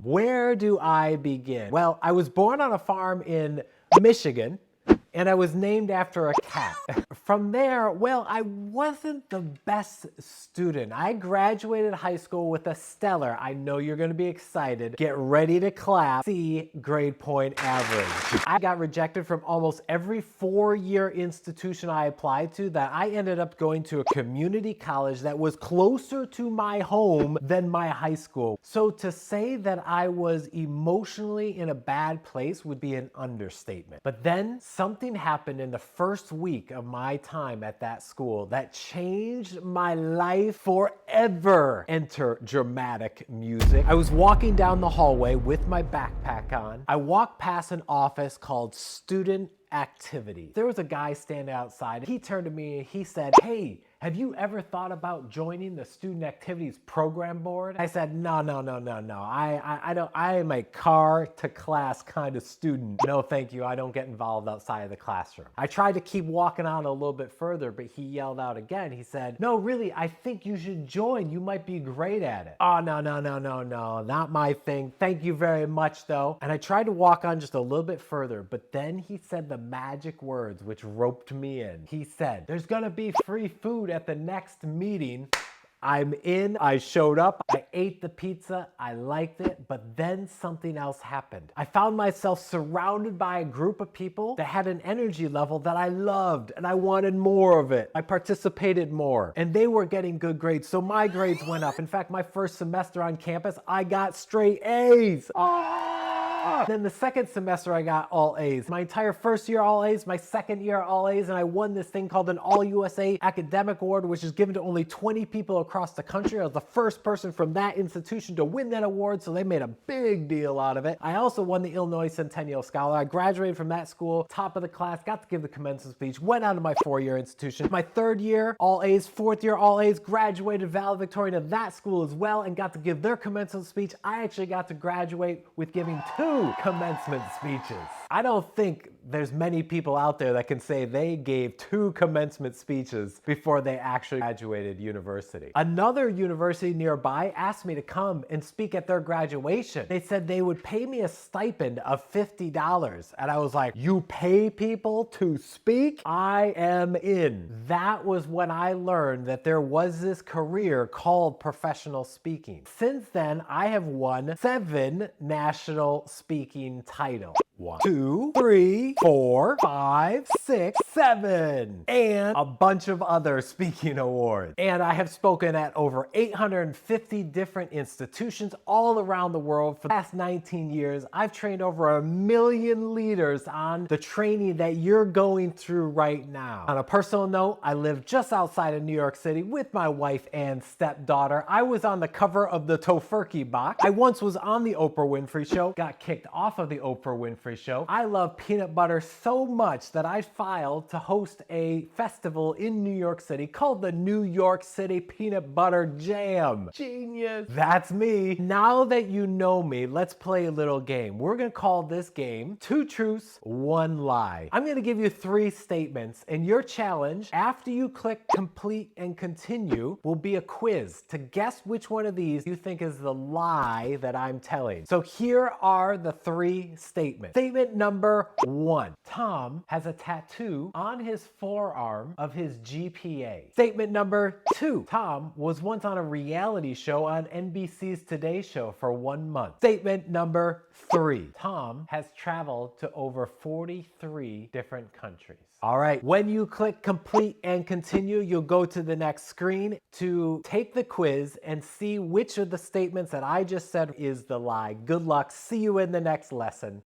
Where do I begin? Well, I was born on a farm in Michigan, and I was named after a cat. From there, well, I wasn't the best student. I graduated high school with a stellar, I know you're gonna be excited, get ready to clap, C grade point average. I got rejected from almost every four-year institution I applied to that I ended up going to a community college that was closer to my home than my high school. So to say that I was emotionally in a bad place would be an understatement. But then something happened in the first week of my time at that school that changed my life forever. Enter dramatic music. I was walking down the hallway with my backpack on. I walked past an office called Student Activity. There was a guy standing outside. He turned to me and he said, "Hey, have you ever thought about joining the Student Activities Program Board?" I said, no. I am a car to class kind of student. No, thank you. I don't get involved outside of the classroom. I tried to keep walking on a little bit further, but he yelled out again. He said, "No, really, I think you should join. You might be great at it." Oh, no, not my thing. Thank you very much, though. And I tried to walk on just a little bit further, but then he said the magic words which roped me in. He said, "There's gonna be free food at the next meeting." I'm in, I showed up, I ate the pizza, I liked it, but then something else happened. I found myself surrounded by a group of people that had an energy level that I loved and I wanted more of it. I participated more and they were getting good grades, so my grades went up. In fact, my first semester on campus, I got straight A's. Then the second semester I got all A's. My entire first year all A's, my second year all A's, and I won this thing called an All USA Academic Award, which is given to only 20 people across the country. I was the first person from that institution to win that award, so they made a big deal out of it. I also won the Illinois Centennial Scholar. I graduated from that school, top of the class, got to give the commencement speech, went out of my four-year institution. My third year, all A's, fourth year, all A's, graduated valedictorian of that school as well and got to give their commencement speech. I actually got to graduate with giving two commencement speeches. I don't think there's many people out there that can say they gave two commencement speeches before they actually graduated university. Another university nearby asked me to come and speak at their graduation. They said they would pay me a stipend of $50. And I was like, you pay people to speak? I am in. That was when I learned that there was this career called professional speaking. Since then, I have won 7 national speaking titles. 1, 2, 3, 4, 5, 6, 7, and a bunch of other speaking awards. And I have spoken at over 850 different institutions all around the world. For the past 19 years, I've trained over 1 million leaders on the training that you're going through right now. On a personal note, I live just outside of New York City with my wife and stepdaughter. I was on the cover of the Tofurkey box. I once was on the Oprah Winfrey Show, got kicked off of the Oprah Winfrey Show. I love peanut butter so much that I filed to host a festival in New York City called the New York City Peanut Butter Jam. Genius. That's me. Now that you know me, let's play a little game. We're gonna call this game 2 Truths, 1 Lie. I'm gonna give you 3 statements, and your challenge after you click complete and continue will be a quiz to guess which one of these you think is the lie that I'm telling. So here are the 3 statements. Statement number 1. Tom has a tattoo on his forearm of his GPA. Statement number 2. Tom was once on a reality show on NBC's Today Show for 1 month. Statement number 3. Tom has traveled to over 43 different countries. All right, when you click complete and continue, you'll go to the next screen to take the quiz and see which of the statements that I just said is the lie. Good luck. See you in the next lesson.